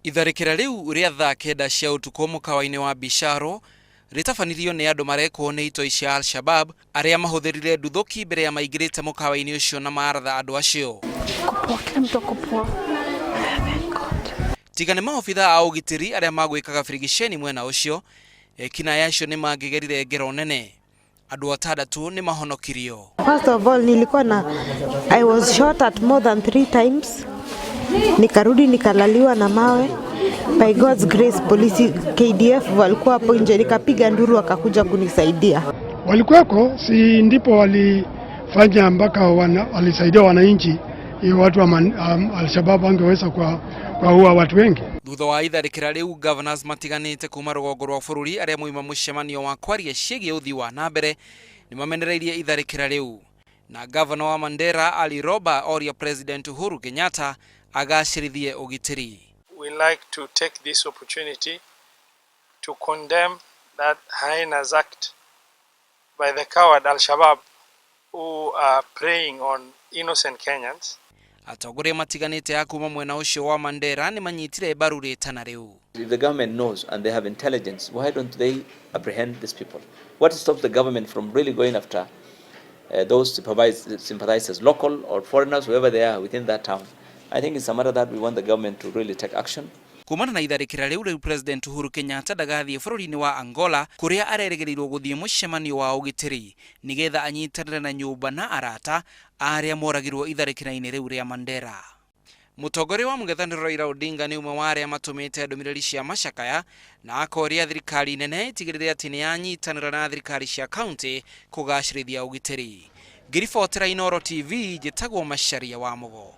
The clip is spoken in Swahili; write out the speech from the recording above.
Itharĩkĩra rĩu rĩa thaa kenda cia ũtukũ mũkawa-inĩ wa Bisharo rĩtabanirio nĩ andũ marekwo nĩ itoi cia Al-Shabab arĩa mahũthĩrire nduthũki mbere ya maingĩrĩte mũkawa-inĩ ũcio na maratha andũ acio. Tigane maobitha a ũgitĩri arĩa magwĩkaga birigiceni mwena ũcio, ekinaĩ acio nĩ mangĩgerire ngero nene. Andũ atandatũ nĩ mahonokirio. First of all, I was shot at more than 3 times. Nikarudi nikalaliwa na mawe. By God's grace, polisi KDF walikuwa hapo nje, nikapiga nduru wakakuja kunisaidia. Walikuwako, si ndipo walifanya mpaka walisaidia wananchi, hiyo watu wa Al-Shabab wangeweza kwa huwa watu wengi. Thutha wa itharĩkĩra rĩu, governors matiganĩte kuma rũgongo rwa bũrũri arĩa moima mũcemanio wa kwaria ciĩgiĩ ũthii wa na mbere nĩ mamenereirie itharĩkĩra rĩu. Na governor wa Mandera Ali Roba oria President Uhuru Kenyatta agacĩrithie ũgitĩri. We like to take this opportunity to condemn that heinous act by the coward Al-Shabaab who are preying on innocent Kenyans. Atongoria matiganĩte a kuma mwena ũcio wa Mandera nĩ manyitire mbaru rĩtana rĩu. If the government knows and they have intelligence, why don't they apprehend these people? What stops the government from really going after those sympathizers, local or foreigners, whoever they are within that town? I think it's a matter that we want the government to really take action. Kumana na itharĩkĩra rĩu President Uhuru Kenyatta ndagathiĩ bũrũri-inĩ wa Angola kũrĩa arerĩgĩrĩirwo gũthiĩ mũcemanio wa ũgitĩri nĩgetha anyitanĩre na nyũmba na arata arĩa moragirwo itharĩkĩra-inĩ rĩu rĩa Mandera. Mũtongoria wa mũng'ethanĩro Raila Odinga nĩ ũmwe wa arĩa matũmĩte ndũmĩrĩri cia macakaya na akoria thirikari nene ĩtigĩrĩre atĩ nĩ yanyitanĩra na thirikari cia kaunti kũgacĩrithia ũgitĩri. Ngiribotera Inooro TV, njĩtagwo Macharia wa Mũgo.